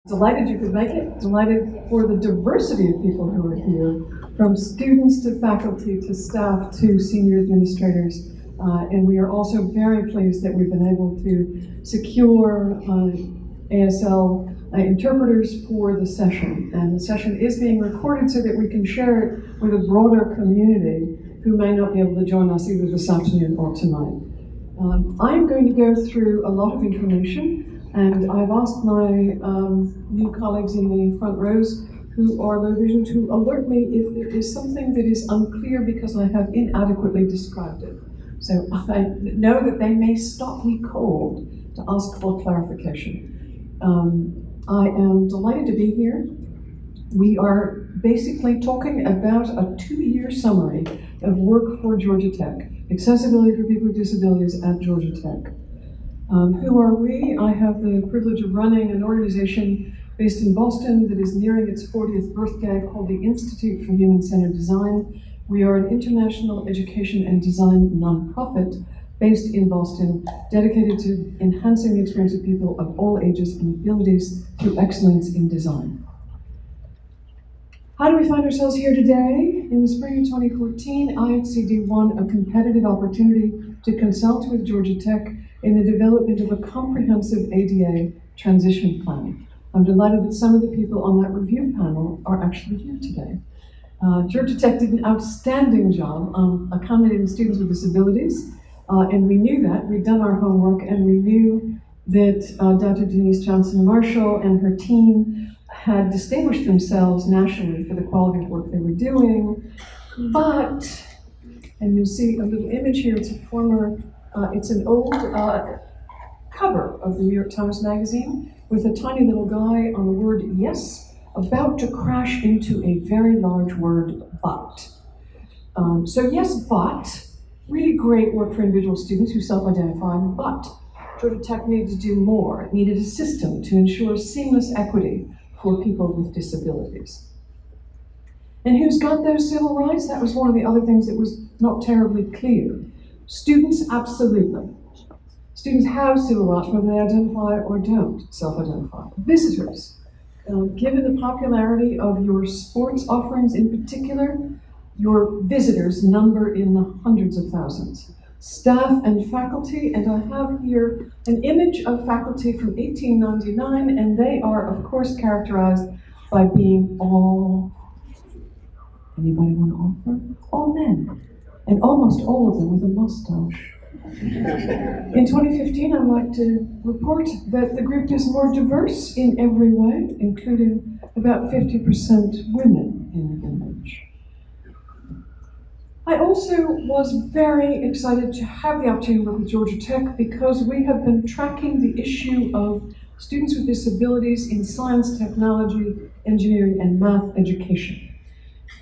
Delighted you could make it, delighted for the diversity of people who are here, from students to faculty to staff to senior administrators. And we are also very pleased that we've been able to secure ASL interpreters for the session. And the session is being recorded so that we can share it with a broader community who may not be able to join us either this afternoon or tonight. I'm going to go through a lot of information, and I've asked my new colleagues in the front rows who are low vision to alert me if there is something that is unclear because I have inadequately described it. So I know that they may stop me cold to ask for clarification. I am delighted to be here. We are basically talking about a 2-year summary of work for Georgia Tech, accessibility for people with disabilities at Georgia Tech. Who are we? I have the privilege of running an organization based in Boston that is nearing its 40th birthday called the Institute for Human-Centered Design. We are an international education and design nonprofit based in Boston, dedicated to enhancing the experience of people of all ages and abilities through excellence in design. How do we find ourselves here today? In the spring of 2014, IHCD won a competitive opportunity to consult with Georgia Tech in the development of a comprehensive ADA transition plan. I'm delighted that some of the people on that review panel are actually here today. Georgia Tech did an outstanding job on accommodating students with disabilities, and we knew that. We'd done our homework, and we knew that Dr. Denise Johnson-Marshall and her team had distinguished themselves nationally for the quality of work they were doing. But, and you'll see a little image here, it's a former, it's an old cover of the New York Times Magazine with a tiny little guy on the word yes, about to crash into a very large word, but. So yes, but, really great work for individual students who self-identify, but Georgia Tech needed to do more. It needed a system to ensure seamless equity for people with disabilities. And who's got those civil rights? That was one of the other things that was not terribly clear. Students, absolutely. Students have civil rights whether they identify or don't self-identify. Visitors, given the popularity of your sports offerings in particular, your visitors number in the hundreds of thousands. Staff and faculty, and I have here an image of faculty from 1899, and they are, of course, characterized by being all, anybody want to offer? All men, and almost all of them with a mustache. In 2015, I'd like to report that the group is more diverse in every way, including about 50% women in the image. I also was very excited to have the opportunity to work with Georgia Tech because we have been tracking the issue of students with disabilities in science, technology, engineering, and math education.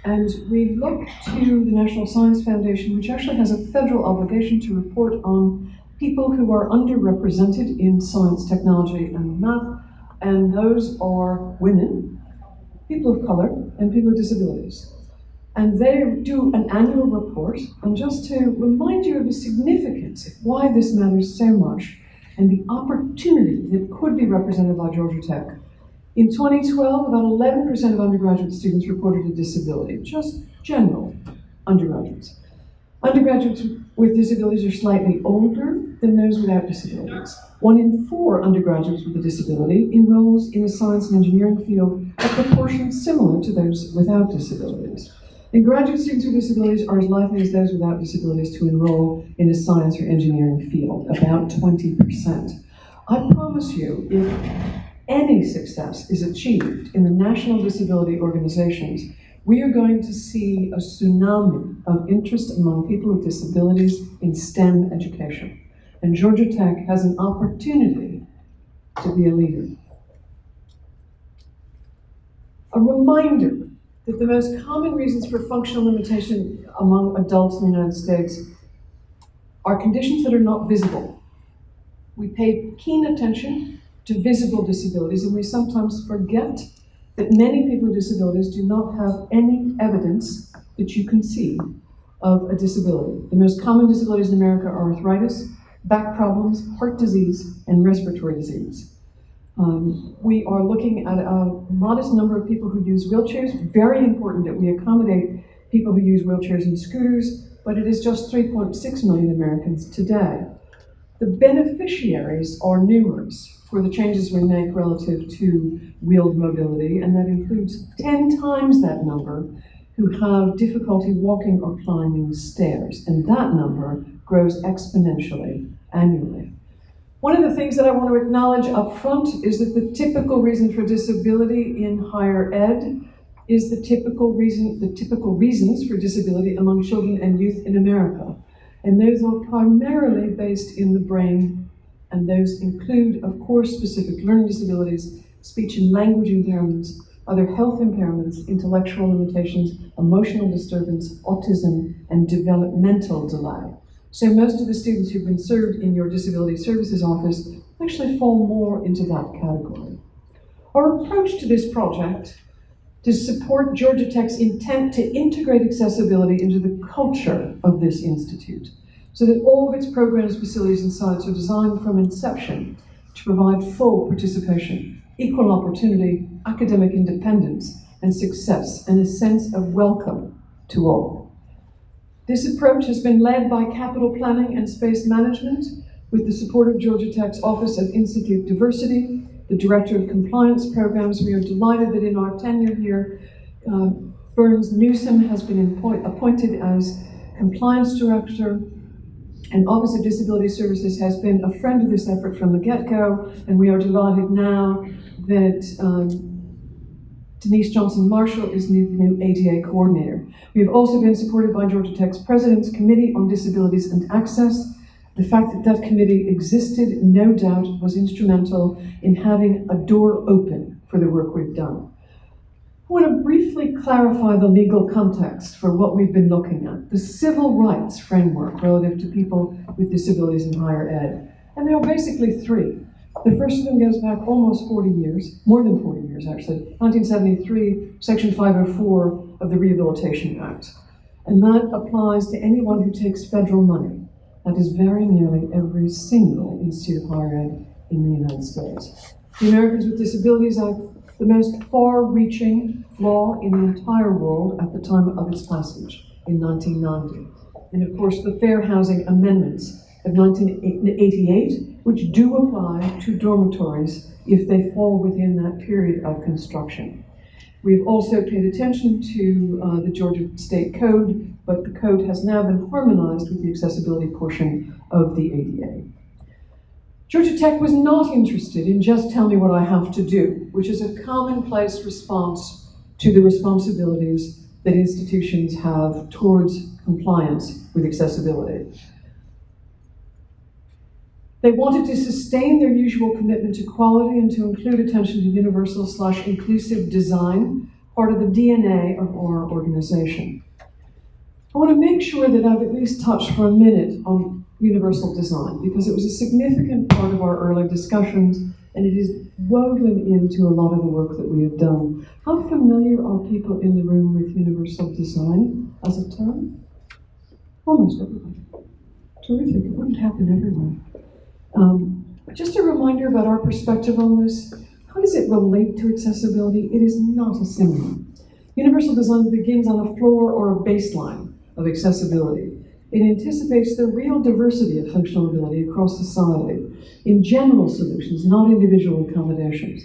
And we look to the National Science Foundation, which actually has a federal obligation to report on people who are underrepresented in science, technology, and math, and those are women, people of color, and people with disabilities. And they do an annual report, and just to remind you of the significance of why this matters so much, and the opportunity that could be represented by Georgia Tech. In 2012, about 11% of undergraduate students reported a disability, just general undergraduates. Undergraduates with disabilities are slightly older than those without disabilities. 1 in 4 undergraduates with a disability enrolls in a science and engineering field, a proportion similar to those without disabilities. And graduate students with disabilities are as likely as those without disabilities to enroll in a science or engineering field, about 20%. I promise you, if any success is achieved in the national disability organizations, we are going to see a tsunami of interest among people with disabilities in STEM education. And Georgia Tech has an opportunity to be a leader. A reminder that the most common reasons for functional limitation among adults in the United States are conditions that are not visible. We pay keen attention to visible disabilities, and we sometimes forget that many people with disabilities do not have any evidence that you can see of a disability. The most common disabilities in America are arthritis, back problems, heart disease, and respiratory disease. We are looking at a modest number of people who use wheelchairs. Very important that we accommodate people who use wheelchairs and scooters, but it is just 3.6 million Americans today. The beneficiaries are numerous for the changes we make relative to wheeled mobility, and that includes 10 times that number who have difficulty walking or climbing stairs, and that number grows exponentially annually. One of the things that I want to acknowledge up front is that the typical reason for disability in higher ed is the typical reasons for disability among children and youth in America. And those are primarily based in the brain, and those include, of course, specific learning disabilities, speech and language impairments, other health impairments, intellectual limitations, emotional disturbance, autism, and developmental delay. So most of the students who've been served in your Disability Services Office actually fall more into that category. Our approach to this project to support Georgia Tech's intent to integrate accessibility into the culture of this institute, so that all of its programs, facilities, and sites are designed from inception to provide full participation, equal opportunity, academic independence, and success, and a sense of welcome to all. This approach has been led by capital planning and space management with the support of Georgia Tech's Office of Institute Diversity, the Director of Compliance Programs. We are delighted that in our tenure here, Burns Newsom has been appointed as Compliance Director, and Office of Disability Services has been a friend of this effort from the get-go, and we are delighted now that Denise Johnson-Marshall is the new ADA coordinator. We have also been supported by Georgia Tech's President's Committee on Disabilities and Access. The fact that that committee existed, no doubt, was instrumental in having a door open for the work we've done. I want to briefly clarify the legal context for what we've been looking at, the civil rights framework relative to people with disabilities in higher ed. And there are basically three. The first of them goes back almost 40 years, more than 40 years actually, 1973, Section 504 of the Rehabilitation Act. And that applies to anyone who takes federal money. That is very nearly every single institute of higher ed in the United States. The Americans with Disabilities Act, the most far-reaching law in the entire world at the time of its passage in 1990. And of course, the Fair Housing Amendments of 1988, which do apply to dormitories if they fall within that period of construction. We've also paid attention to the Georgia State Code, but the code has now been harmonized with the accessibility portion of the ADA. Georgia Tech was not interested in just tell me what I have to do, which is a commonplace response to the responsibilities that institutions have towards compliance with accessibility. They wanted to sustain their usual commitment to quality and to include attention to universal/inclusive design, part of the DNA of our organization. I want to make sure that I've at least touched for a minute on universal design, because it was a significant part of our early discussions, and it is woven into a lot of the work that we have done. How familiar are people in the room with universal design as a term? Almost everybody. Terrific, it wouldn't happen everywhere. Just a reminder about our perspective on this. How does it relate to accessibility? It is not a synonym. Universal design begins on a floor or a baseline of accessibility. It anticipates the real diversity of functional ability across society in general solutions, not individual accommodations.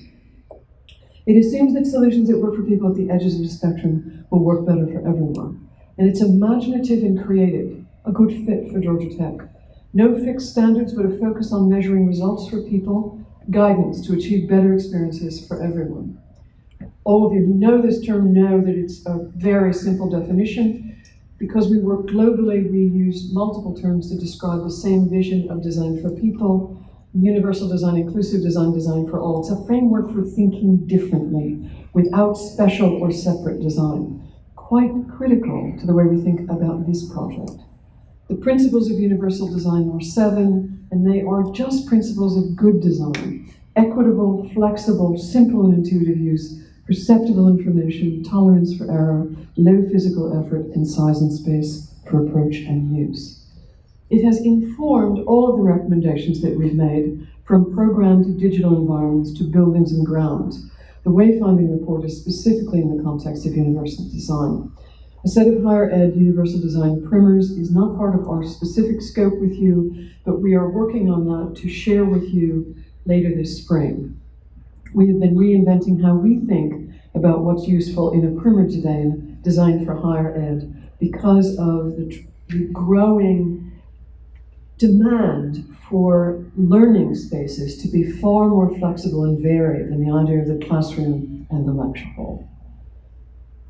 It assumes that solutions that work for people at the edges of the spectrum will work better for everyone. And it's imaginative and creative, a good fit for Georgia Tech. No fixed standards, but a focus on measuring results for people, guidance to achieve better experiences for everyone. All of you who know this term know that it's a very simple definition. Because we work globally, we use multiple terms to describe the same vision of design for people: universal design, inclusive design, design for all. It's a framework for thinking differently without special or separate design. Quite critical to the way we think about this project. The principles of universal design are 7, and they are just principles of good design: equitable, flexible, simple and intuitive use, perceptible information, tolerance for error, low physical effort, and size and space for approach and use. It has informed all of the recommendations that we've made from program to digital environments to buildings and grounds. The wayfinding report is specifically in the context of universal design. A set of higher ed universal design primers is not part of our specific scope with you, but we are working on that to share with you later this spring. We have been reinventing how we think about what's useful in a primer today designed for higher ed because of the growing demand for learning spaces to be far more flexible and varied than the idea of the classroom and the lecture hall.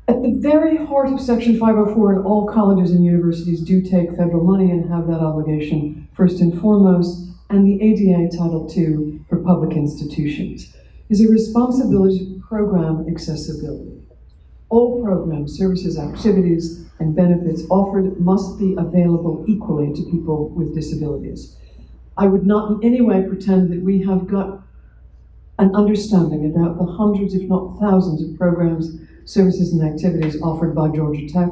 At the very heart of Section 504, and all colleges and universities do take federal money and have that obligation first and foremost, and the ADA Title II for public institutions, is a responsibility to program accessibility. All programs, services, activities, and benefits offered must be available equally to people with disabilities. I would not in any way pretend that we have got an understanding about the hundreds, if not thousands, of programs, services, and activities offered by Georgia Tech,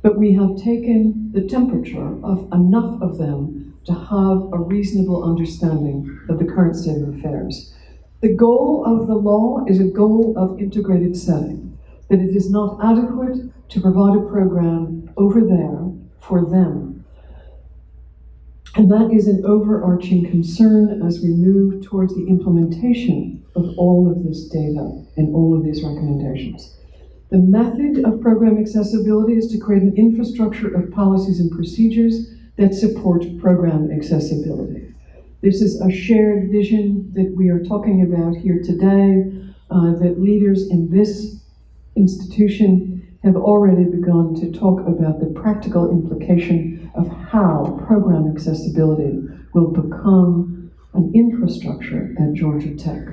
but we have taken the temperature of enough of them to have a reasonable understanding of the current state of affairs. The goal of the law is a goal of integrated setting, that it is not adequate to provide a program over there for them. And that is an overarching concern as we move towards the implementation of all of this data and all of these recommendations. The method of program accessibility is to create an infrastructure of policies and procedures that support program accessibility. This is a shared vision that we are talking about here today, that leaders in this institution have already begun to talk about the practical implication of how program accessibility will become an infrastructure at Georgia Tech.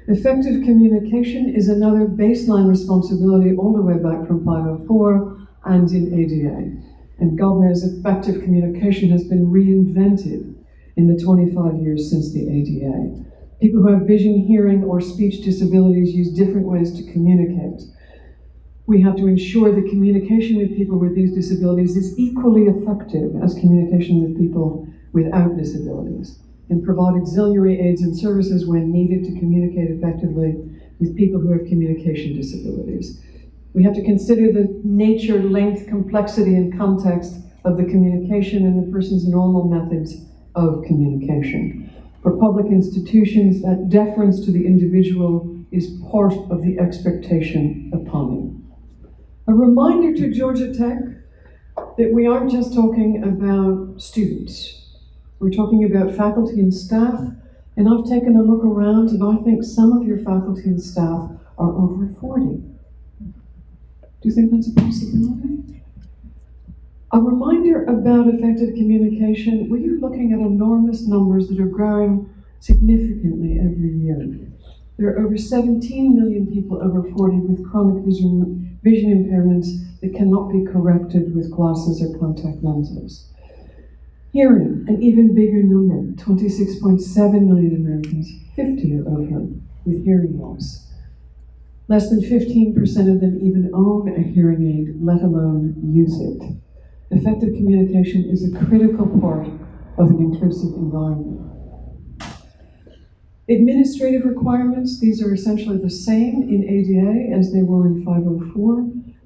Effective communication is another baseline responsibility all the way back from 504 and in ADA. And God knows effective communication has been reinvented in the 25 years since the ADA. People who have vision, hearing, or speech disabilities use different ways to communicate. We have to ensure that communication with people with these disabilities is equally effective as communication with people without disabilities, and provide auxiliary aids and services when needed to communicate effectively with people who have communication disabilities. We have to consider the nature, length, complexity, and context of the communication and the person's normal methods of communication. For public institutions, that deference to the individual is part of the expectation upon you. A reminder to Georgia Tech that we aren't just talking about students. We're talking about faculty and staff, and I've taken a look around, and I think some of your faculty and staff are over 40. Do you think that's a possibility? A reminder about effective communication, we are looking at enormous numbers that are growing significantly every year. There are over 17 million people over 40 with chronic vision impairments that cannot be corrected with glasses or contact lenses. Hearing, an even bigger number, 26.7 million Americans, 50 or over, with hearing loss. Less than 15% of them even own a hearing aid, let alone use it. Effective communication is a critical part of an inclusive environment. Administrative requirements, these are essentially the same in ADA as they were in 504,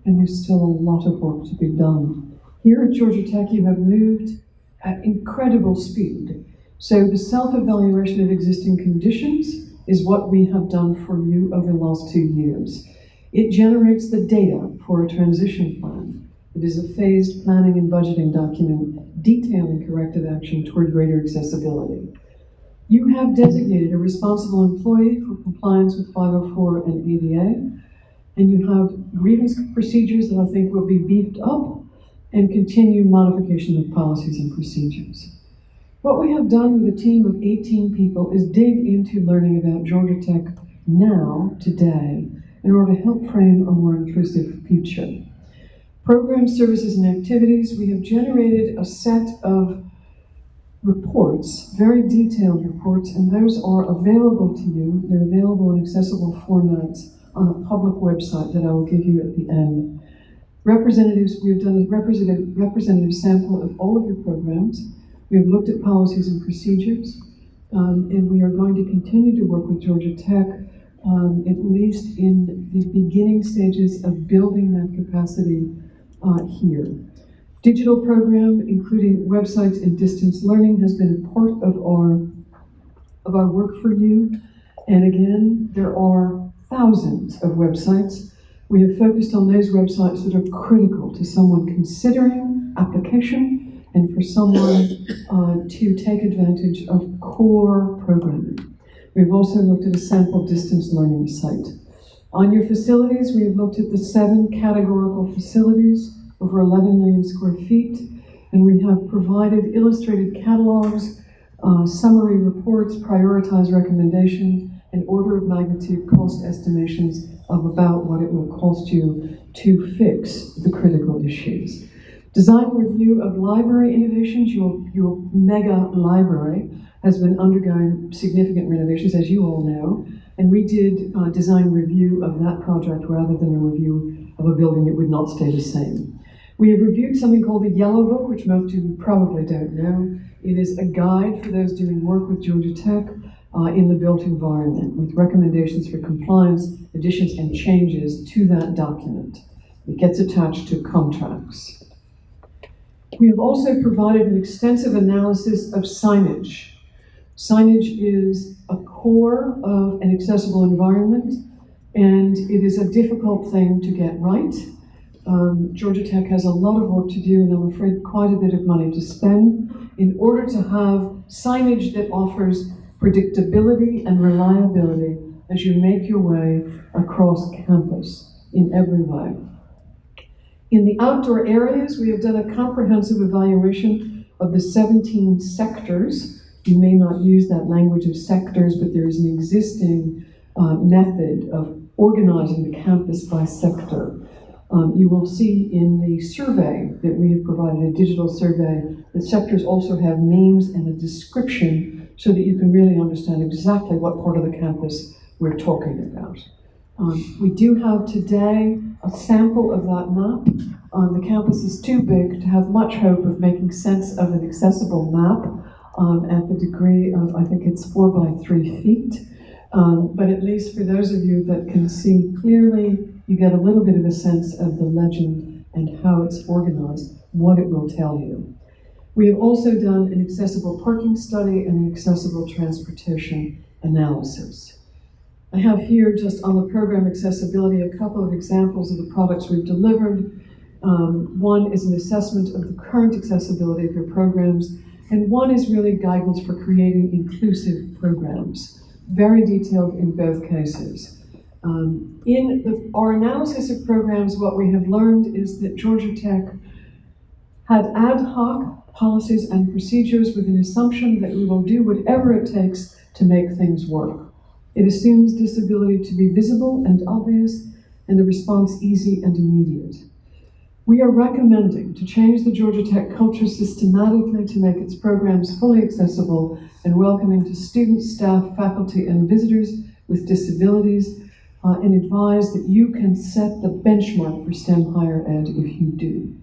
and there's still a lot of work to be done. Here at Georgia Tech, you have moved at incredible speed. So the self-evaluation of existing conditions is what we have done for you over the last 2 years. It generates the data for a transition plan. It is a phased planning and budgeting document detailing corrective action toward greater accessibility. You have designated a responsible employee for compliance with 504 and ADA, and you have grievance procedures that I think will be beefed up and continue modification of policies and procedures. What we have done with a team of 18 people is dig into learning about Georgia Tech now, today, in order to help frame a more inclusive future. Programs, services, and activities, we have generated a set of reports, very detailed reports, and those are available to you. They're available in accessible formats on a public website that I will give you at the end. Representatives, we have done a representative sample of all of your programs. We have looked at policies and procedures. And we are going to continue to work with Georgia Tech, at least in the beginning stages of building that capacity here. Digital program, including websites and distance learning, has been a part of our work for you. And again, there are thousands of websites. We have focused on those websites that are critical to someone considering application and for someone to take advantage of core programming. We've also looked at a sample distance learning site. On your facilities, we have looked at the 7 categorical facilities, over 11 million square feet, and we have provided illustrated catalogs, summary reports, prioritized recommendations, and order of magnitude cost estimations of about what it will cost you to fix the critical issues. Design review of library innovations. Your mega library has been undergoing significant renovations, as you all know, and we did design review of that project rather than a review of a building that would not stay the same. We have reviewed something called the Yellow Book, which most of you probably don't know. It is a guide for those doing work with Georgia Tech in the built environment, with recommendations for compliance, additions, and changes to that document. It gets attached to contracts. We have also provided an extensive analysis of signage. Signage is a core of an accessible environment, and it is a difficult thing to get right. Georgia Tech has a lot of work to do, and I'm afraid quite a bit of money to spend in order to have signage that offers predictability and reliability as you make your way across campus in every way. In the outdoor areas, we have done a comprehensive evaluation of the 17 sectors. You may not use that language of sectors, but there is an existing method of organizing the campus by sector. You will see in the survey that we have provided, a digital survey, the sectors also have names and a description so that you can really understand exactly what part of the campus we're talking about. We do have today a sample of that map. The campus is too big to have much hope of making sense of an accessible map at the degree of, I think it's 4 by 3 feet. But at least for those of you that can see clearly, you get a little bit of a sense of the legend and how it's organized, what it will tell you. We have also done an accessible parking study and an accessible transportation analysis. I have here, just on the program accessibility, a couple of examples of the products we've delivered. One is an assessment of the current accessibility of your programs, and one is really guidance for creating inclusive programs. Very detailed in both cases. Our analysis of programs, what we have learned is that Georgia Tech had ad hoc policies and procedures with an assumption that we will do whatever it takes to make things work. It assumes disability to be visible and obvious, and the response easy and immediate. We are recommending to change the Georgia Tech culture systematically to make its programs fully accessible and welcoming to students, staff, faculty, and visitors with disabilities, and advise that you can set the benchmark for STEM higher ed if you do.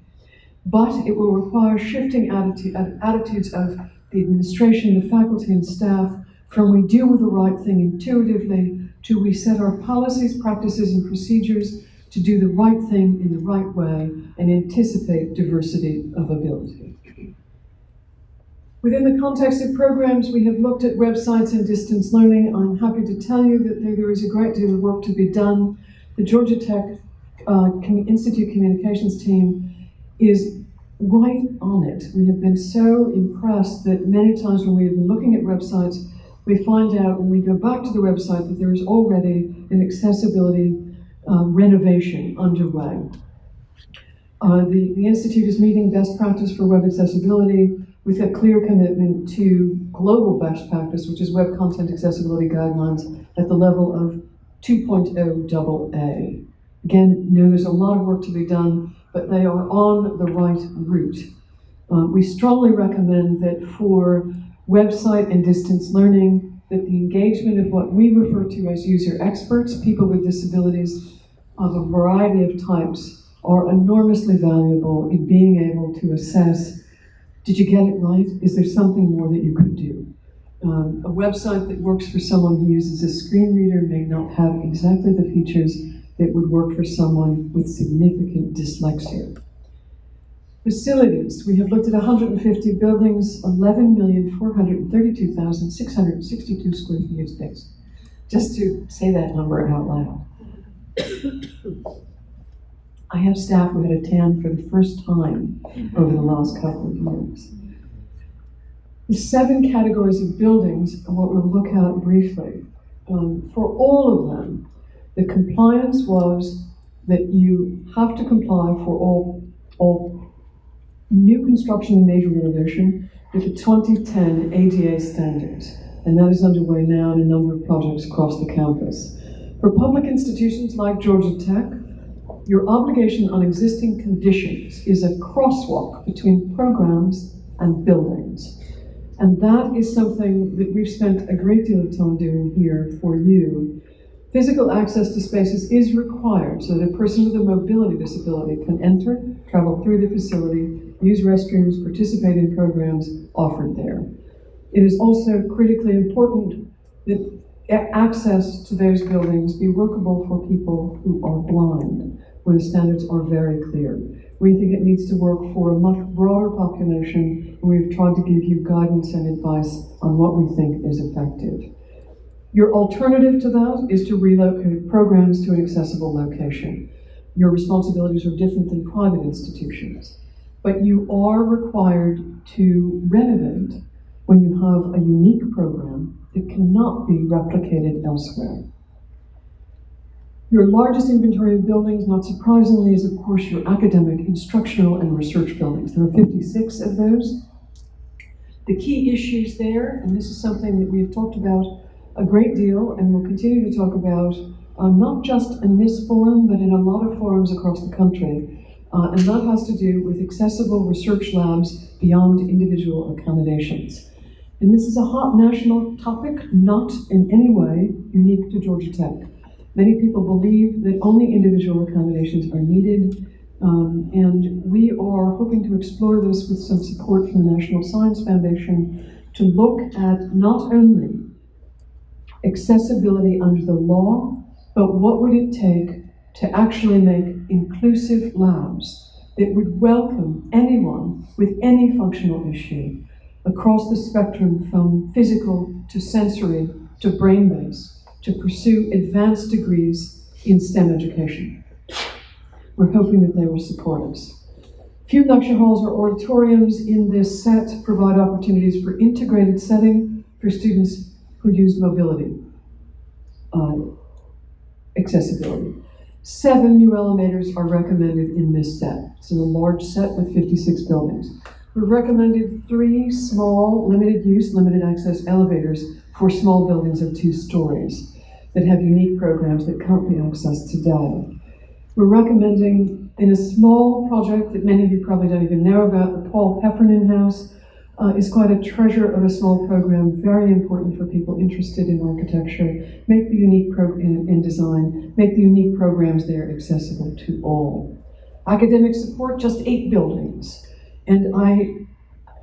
But it will require shifting attitudes of the administration, the faculty, and staff from we do the right thing intuitively to we set our policies, practices, and procedures to do the right thing in the right way and anticipate diversity of ability. Within the context of programs, we have looked at websites and distance learning. I'm happy to tell you that there is a great deal of work to be done. The Georgia Tech Institute Communications team is right on it. We have been so impressed that many times when we have been looking at websites, we find out when we go back to the website that there is already an accessibility renovation underway. The Institute is meeting best practice for web accessibility with a clear commitment to global best practice, which is Web Content Accessibility Guidelines at the level of 2.0 AA. Again, there's a lot of work to be done, but they are on the right route. We strongly recommend that for website and distance learning, that the engagement of what we refer to as user experts, people with disabilities of a variety of types, are enormously valuable in being able to assess, did you get it right? Is there something more that you could do? A website that works for someone who uses a screen reader may not have exactly the features that would work for someone with significant dyslexia. Facilities, we have looked at 150 buildings, 11,432,662 square feet of space. Just to say that number out loud. I have staff who had a tan for the first time over the last couple of years. The 7 categories of buildings are what we'll look at briefly. For all of them, the compliance was that you have to comply for all new construction and major renovation with the 2010 ADA standards, and that is underway now in a number of projects across the campus. For public institutions like Georgia Tech, your obligation on existing conditions is a crosswalk between programs and buildings. And that is something that we've spent a great deal of time doing here for you. Physical access to spaces is required so that a person with a mobility disability can enter, travel through the facility, use restrooms, participate in programs offered there. It is also critically important that access to those buildings be workable for people who are blind, where the standards are very clear. We think it needs to work for a much broader population, and we've tried to give you guidance and advice on what we think is effective. Your alternative to that is to relocate programs to an accessible location. Your responsibilities are different than private institutions, but you are required to renovate when you have a unique program that cannot be replicated elsewhere. Your largest inventory of buildings, not surprisingly, is of course your academic, instructional, and research buildings. There are 56 of those. The key issues there, and this is something that we've talked about a great deal and will continue to talk about, not just in this forum, but in a lot of forums across the country. And that has to do with accessible research labs beyond individual accommodations. And this is a hot national topic, not in any way unique to Georgia Tech. Many people believe that only individual accommodations are needed, and we are hoping to explore this with some support from the National Science Foundation to look at not only accessibility under the law, but what would it take to actually make inclusive labs that would welcome anyone with any functional issue across the spectrum from physical to sensory to brain-based to pursue advanced degrees in STEM education. We're hoping that they will support us. Few lecture halls or auditoriums in this set provide opportunities for integrated setting for students who use mobility, accessibility. 7 new elevators are recommended in this set. It's a large set with 56 buildings. We've recommended 3 small, limited use, limited access elevators for small buildings of 2 stories that have unique programs that can't be accessed today. We're recommending in a small project that many of you probably don't even know about, the Paul Heffernan House, is quite a treasure of a small program, very important for people interested in architecture, make the unique in design, make the unique programs there accessible to all. Academic support, just 8 buildings. And I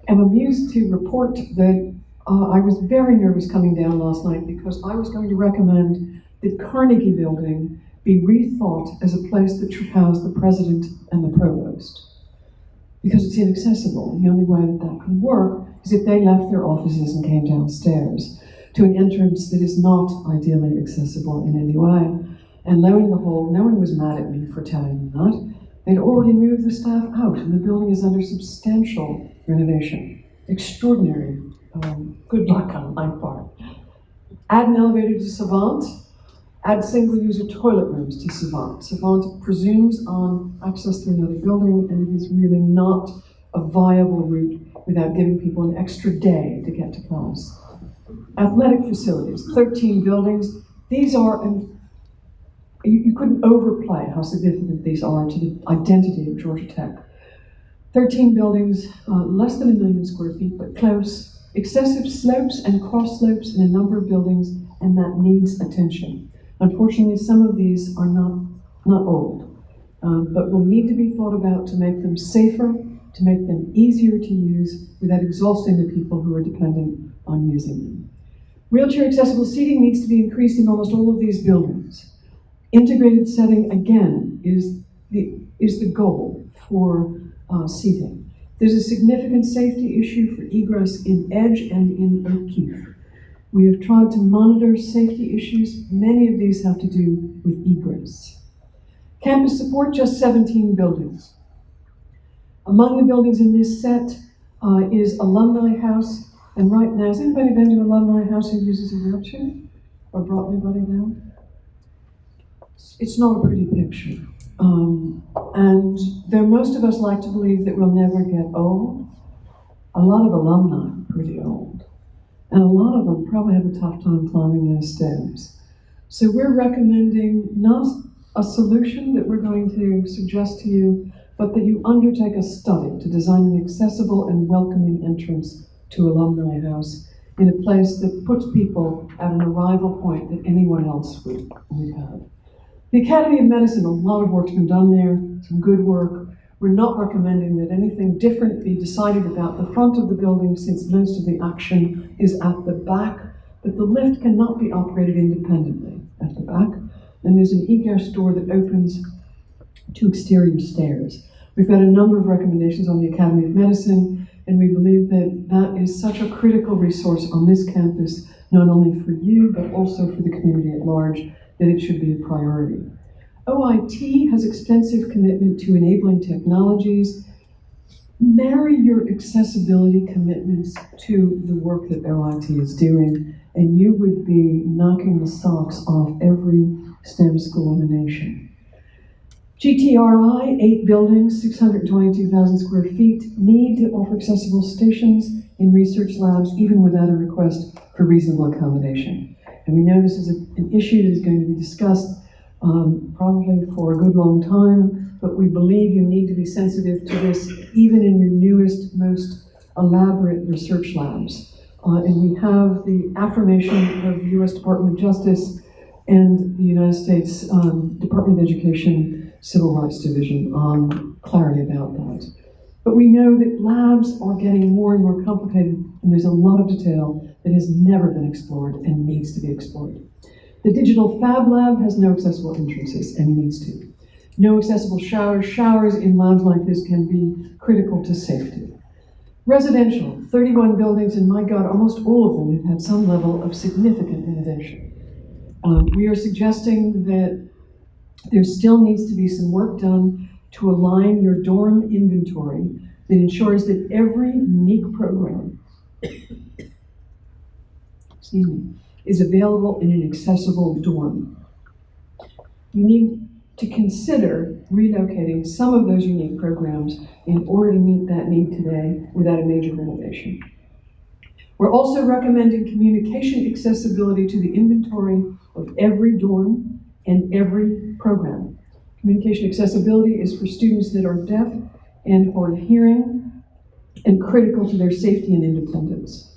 am amused to report that I was very nervous coming down last night because I was going to recommend that Carnegie Building be rethought as a place that should house the president and the provost, because it's inaccessible. And the only way that that can work is if they left their offices and came downstairs to an entrance that is not ideally accessible in any way. And lo and behold, no one was mad at me for telling them that. They'd already moved the staff out, and the building is under substantial renovation. Extraordinary. Good luck on my part. Add an elevator to Savant. Add single-user toilet rooms to Savant. Savant presumes on access to another building, and it is really not a viable route without giving people an extra day to get to class. Athletic facilities, 13 buildings. These are, and you couldn't overplay how significant these are to the identity of Georgia Tech. 13 buildings, less than 1 million square feet, but close. Excessive slopes and cross slopes in a number of buildings, and that needs attention. Unfortunately, some of these are not old, but will need to be thought about to make them safer, to make them easier to use without exhausting the people who are dependent on using them. Wheelchair accessible seating needs to be increased in almost all of these buildings. Integrated setting, again, is the goal for seating. There's a significant safety issue for egress in Edge and in O'Keefe. We have tried to monitor safety issues. Many of these have to do with egress. Campus support, just 17 buildings. Among the buildings in this set is Alumni House. And right now, has anybody been to Alumni House who uses a wheelchair? Or brought anybody down? It's not a pretty picture. And though most of us like to believe that we'll never get old, a lot of alumni are pretty old. And a lot of them probably have a tough time climbing those stairs. So we're recommending not a solution that we're going to suggest to you, but that you undertake a study to design an accessible and welcoming entrance to Alumni House in a place that puts people at an arrival point that anyone else would have. The Academy of Medicine, a lot of work's been done there, some good work. We're not recommending that anything different be decided about the front of the building, since most of the action is at the back, but the lift cannot be operated independently at the back. And there's an egress door that opens to exterior stairs. We've got a number of recommendations on the Academy of Medicine, and we believe that that is such a critical resource on this campus, not only for you, but also for the community at large, that it should be a priority. OIT has extensive commitment to enabling technologies. Marry your accessibility commitments to the work that OIT is doing, and you would be knocking the socks off every STEM school in the nation. GTRI, 8 buildings, 622,000 square feet, need to offer accessible stations in research labs, even without a request for reasonable accommodation. And we know this is an issue that is going to be discussed probably for a good long time, but we believe you need to be sensitive to this even in your newest, most elaborate research labs. And we have the affirmation of the U.S. Department of Justice and the United States Department of Education Civil Rights Division on clarity about that. But we know that labs are getting more and more complicated, and there's a lot of detail that has never been explored and needs to be explored. The Digital Fab Lab has no accessible entrances and needs to. No accessible showers. Showers in labs like this can be critical to safety. Residential, 31 buildings, and my God, almost all of them have had some level of significant innovation. We are suggesting that there still needs to be some work done to align your dorm inventory that ensures that every unique program is available in an accessible dorm. You need to consider relocating some of those unique programs in order to meet that need today without a major renovation. We're also recommending communication accessibility to the inventory of every dorm and every program. Communication accessibility is for students that are deaf and hard of hearing and critical to their safety and independence.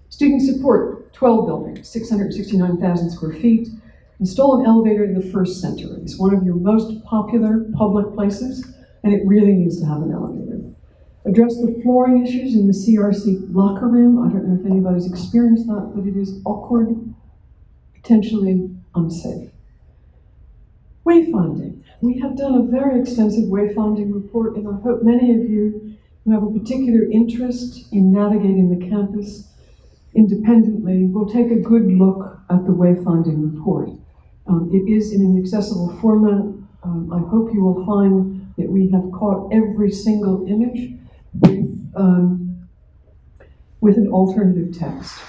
Student support, 12 buildings, 669,000 square feet. Install an elevator in the First Center. It's one of your most popular public places, and it really needs to have an elevator. Address the flooring issues in the CRC locker room. I don't know if anybody's experienced that, but it is awkward, potentially unsafe. Wayfinding. We have done a very extensive wayfinding report, and I hope many of you who have a particular interest in navigating the campus independently will take a good look at the wayfinding report. It is in an accessible format. I hope you will find that we have caught every single image with an alternative text.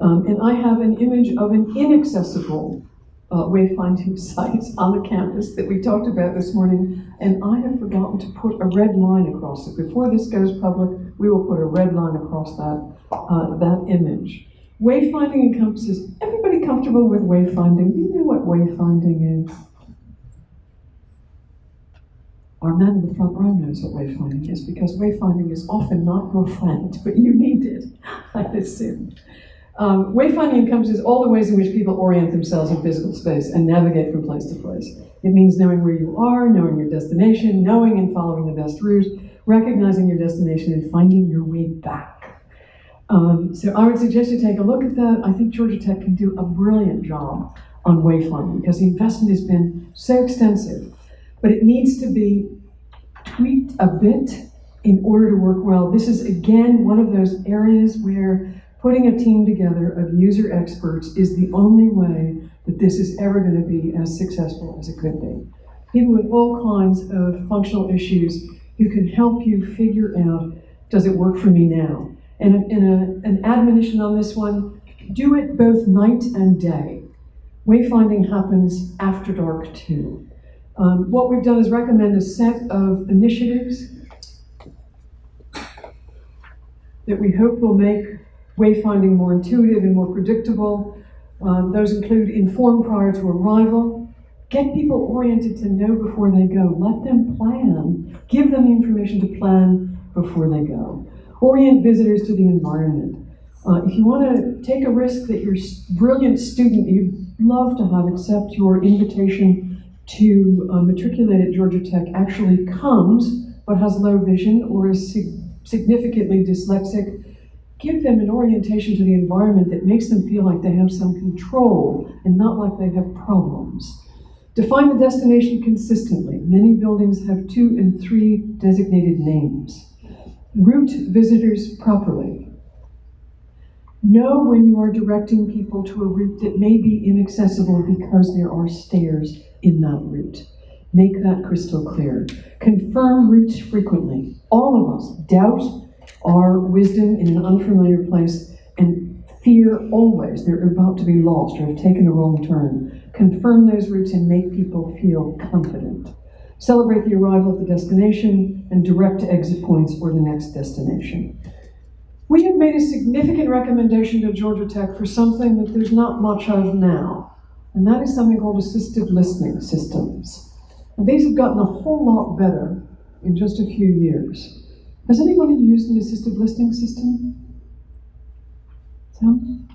And I have an image of an inaccessible wayfinding site on the campus that we talked about this morning, and I have forgotten to put a red line across it. Before this goes public, we will put a red line across that image. Wayfinding encompasses, everybody comfortable with wayfinding? Do you know what wayfinding is? Our man in the front row knows what wayfinding is, because wayfinding is often not your friend, but you need it, I assume. Wayfinding encompasses all the ways in which people orient themselves in physical space and navigate from place to place. It means knowing where you are, knowing your destination, knowing and following the best route. recognizing your destination and finding your way back. So I would suggest you take a look at that. I think Georgia Tech can do a brilliant job on wayfinding because the investment has been so extensive, but it needs to be tweaked a bit in order to work well. This is, again, one of those areas where putting a team together of user experts is the only way that this is ever going to be as successful as it could be. People with all kinds of functional issues who can help you figure out, does it work for me now? And an admonition on this one, do it both night and day. Wayfinding happens after dark too. What we've done is recommend a set of initiatives that we hope will make wayfinding more intuitive and more predictable. Those include inform prior to arrival, get people oriented to know before they go, let them plan, give them the information to plan before they go. Orient visitors to the environment. If you want to take a risk that your brilliant student you'd love to have accept your invitation to matriculate at Georgia Tech actually comes, but has low vision or is significantly dyslexic, give them an orientation to the environment that makes them feel like they have some control and not like they have problems. Define the destination consistently. Many buildings have 2 and 3 designated names. Route visitors properly. Know when you are directing people to a route that may be inaccessible because there are stairs in that route. Make that crystal clear. Confirm routes frequently. All of us doubt our wisdom in an unfamiliar place and fear always they're about to be lost or have taken a wrong turn. Confirm those routes and make people feel confident. Celebrate the arrival at the destination and direct to exit points or the next destination. We have made a significant recommendation to Georgia Tech for something that there's not much of now, and that is something called assistive listening systems. And these have gotten a whole lot better in just a few years. Has anybody used an assistive listening system? Some?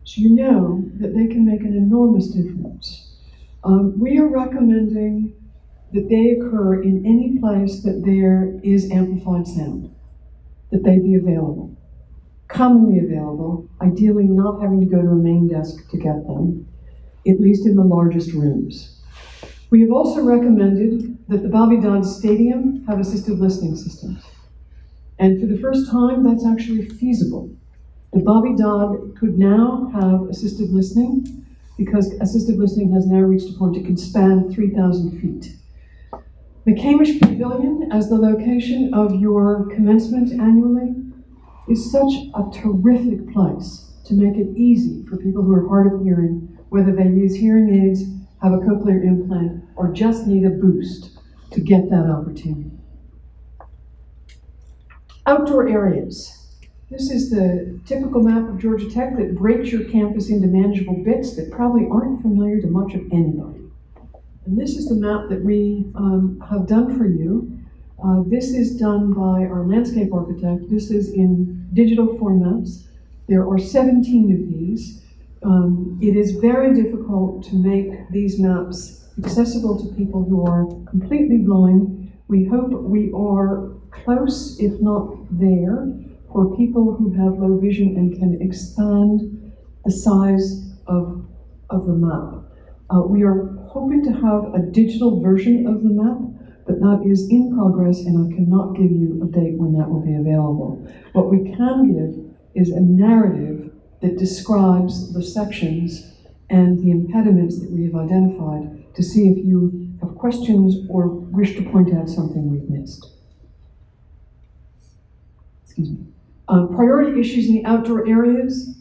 So you know that they can make an enormous difference. We are recommending that they occur in any place that there is amplified sound, that they be available, commonly available, ideally not having to go to a main desk to get them, at least in the largest rooms. We have also recommended that the Bobby Dodd Stadium have assistive listening systems. And for the first time, that's actually feasible. The Bobby Dodd could now have assistive listening because assistive listening has now reached a point it can span 3,000 feet. McCamish Pavilion, as the location of your commencement annually, is such a terrific place to make it easy for people who are hard of hearing, whether they use hearing aids, have a cochlear implant, or just need a boost to get that opportunity. Outdoor areas. This is the typical map of Georgia Tech that breaks your campus into manageable bits that probably aren't familiar to much of anybody. And this is the map that we have done for you. This is done by our landscape architect. This is in digital formats. There are 17 of these. It is very difficult to make these maps accessible to people who are completely blind. We hope we are close, if not there, for people who have low vision and can expand the size of the map. We are hoping to have a digital version of the map, but that is in progress and I cannot give you a date when that will be available. What we can give is a narrative that describes the sections and the impediments that we have identified to see if you have questions or wish to point out something we've missed. Excuse me. Priority issues in the outdoor areas,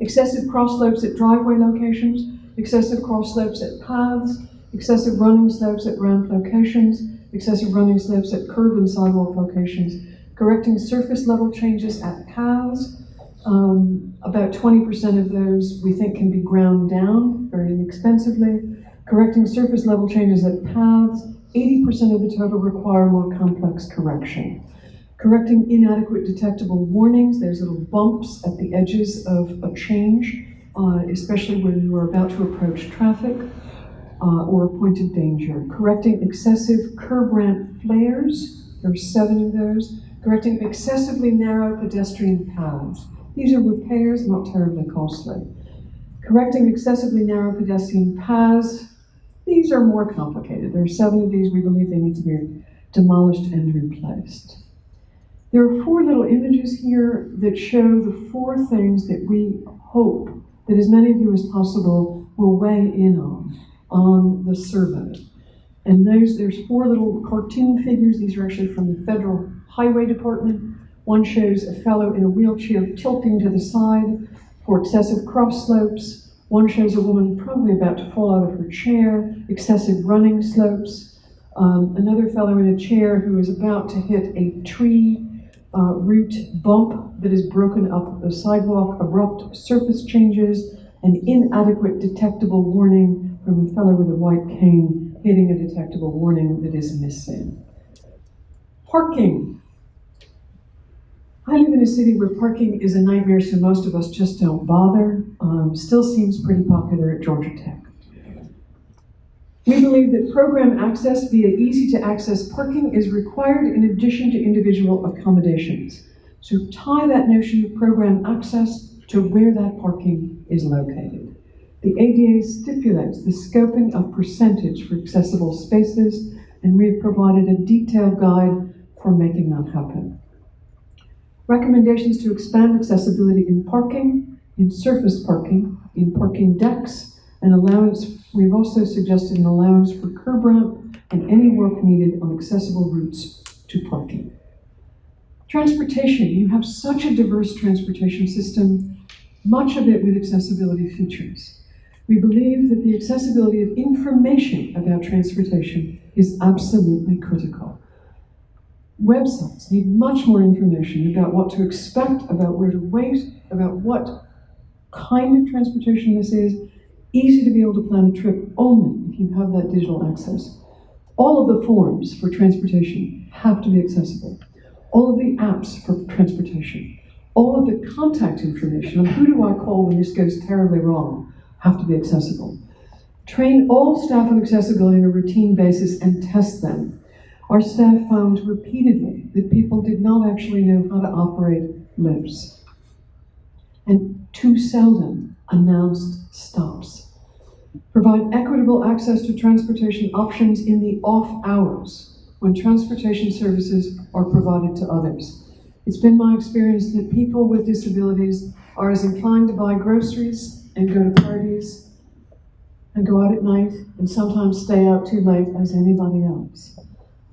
excessive cross slopes at driveway locations, excessive cross slopes at paths, excessive running slopes at ramp locations, excessive running slopes at curb and sidewalk locations, correcting surface level changes at paths. About 20% of those we think can be ground down very inexpensively. Correcting surface level changes at paths, 80% of the total require more complex correction. Correcting inadequate detectable warnings, there's little bumps at the edges of a change, especially when you are about to approach traffic or a point of danger. Correcting excessive curb ramp flares There are 7 of those, correcting excessively narrow pedestrian paths. These are repairs, not terribly costly. Correcting excessively narrow pedestrian paths, these are more complicated. There are 7 of these. We believe they need to be demolished and replaced. There are 4 little images here that show the 4 things that we hope that as many of you as possible will weigh in on the survey. And there's 4 little cartoon figures. These are actually from the Federal Highway Department. One shows a fellow in a wheelchair tilting to the side for excessive cross slopes. One shows a woman probably about to fall out of her chair, excessive running slopes. Another fellow in a chair who is about to hit a tree root bump that has broken up the sidewalk, abrupt surface changes, an inadequate detectable warning from a fellow with a white cane hitting a detectable warning that is missing. Parking. I live in a city where parking is a nightmare, so most of us just don't bother. Still seems pretty popular at Georgia Tech. We believe that program access via easy-to-access parking is required in addition to individual accommodations. So tie that notion of program access to where that parking is located. The ADA stipulates the scoping of percentage for accessible spaces, and we have provided a detailed guide for making that happen. Recommendations to expand accessibility in parking, in surface parking, in parking decks, and allowance. We've also suggested an allowance for curb ramp and any work needed on accessible routes to parking. Transportation. You have such a diverse transportation system, much of it with accessibility features. We believe that the accessibility of information about transportation is absolutely critical. Websites need much more information about what to expect, about where to wait, about what kind of transportation this is. Easy to be able to plan a trip only if you have that digital access. All of the forms for transportation have to be accessible. All of the apps for transportation, all of the contact information on who do I call when this goes terribly wrong have to be accessible. Train all staff on accessibility on a routine basis and test them. Our staff found repeatedly that people did not actually know how to operate lifts, and too seldom announced stops. Provide equitable access to transportation options in the off hours when transportation services are provided to others. It's been my experience that people with disabilities are as inclined to buy groceries and go to parties and go out at night and sometimes stay out too late as anybody else.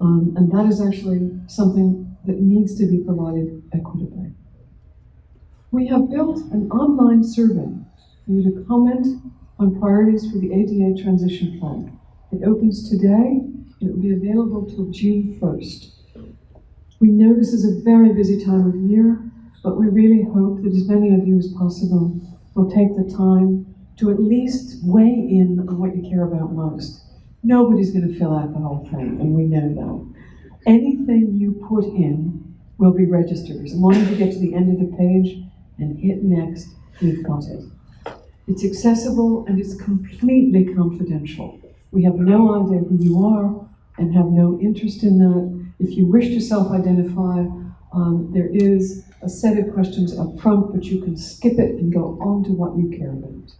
And that is actually something that needs to be provided equitably. We have built an online survey for you to comment on priorities for the ADA transition plan. It opens today, and it will be available till June 1st. We know this is a very busy time of year, but we really hope that as many of you as possible will take the time to at least weigh in on what you care about most. Nobody's going to fill out the whole thing, and we know that. Anything you put in will be registered. As long as you get to the end of the page and hit next, you've got it. It's accessible and it's completely confidential. We have no idea who you are and have no interest in that. If you wish to self-identify, there is a set of questions up front, but you can skip it and go on to what you care about.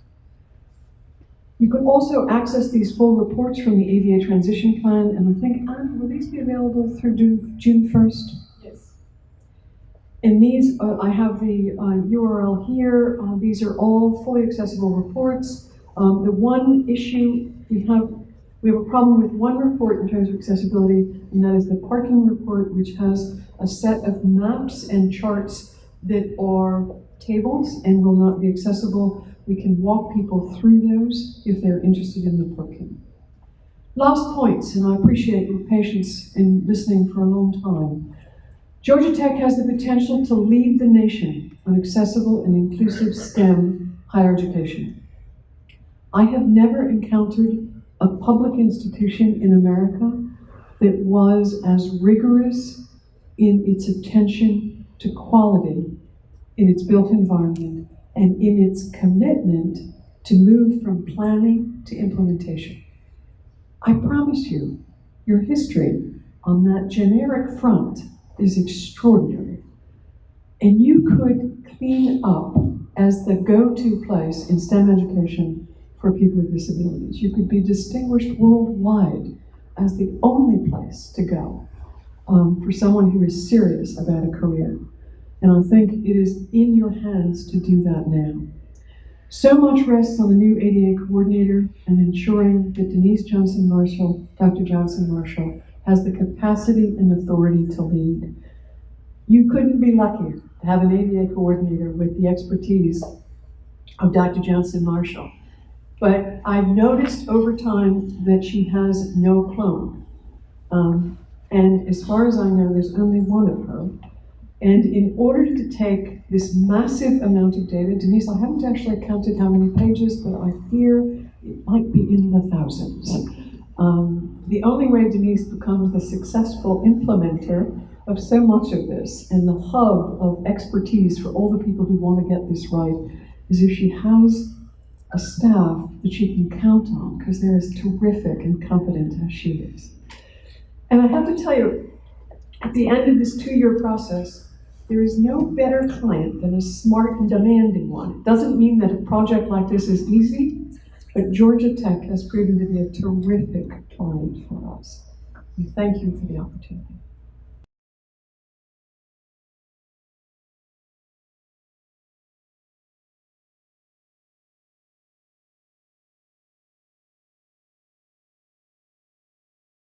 You can also access these full reports from the ADA Transition Plan, and I think, Anne, will these be available through June 1st? Yes. And these, I have the URL here. These are all fully accessible reports. The one issue we have a problem with one report in terms of accessibility, and that is the parking report, which has a set of maps and charts that are tables and will not be accessible. We can walk people through those if they're interested in the parking. Last points, and I appreciate your patience in listening for a long time. Georgia Tech has the potential to lead the nation on accessible and inclusive STEM higher education. I have never encountered a public institution in America that was as rigorous in its attention to quality in its built environment and in its commitment to move from planning to implementation. I promise you, your history on that generic front is extraordinary. And you could clean up as the go-to place in STEM education for people with disabilities. You could be distinguished worldwide as the only place to go for someone who is serious about a career. And I think it is in your hands to do that now. So much rests on the new ADA coordinator and ensuring that Denise Johnson-Marshall, Dr. Johnson-Marshall, has the capacity and authority to lead. You couldn't be luckier to have an ADA coordinator with the expertise of Dr. Johnson-Marshall. But I've noticed over time that she has no clone. And as far as I know, there's only one of her. And in order to take this massive amount of data, Denise, I haven't actually counted how many pages, but I fear it might be in the thousands. The only way Denise becomes the successful implementer of so much of this and the hub of expertise for all the people who want to get this right is if she has a staff that she can count on, because they're as terrific and competent as she is. And I have to tell you, at the end of this 2-year process, there is no better client than a smart and demanding one. It doesn't mean that a project like this is easy, but Georgia Tech has proven to be a terrific client for us. We thank you for the opportunity.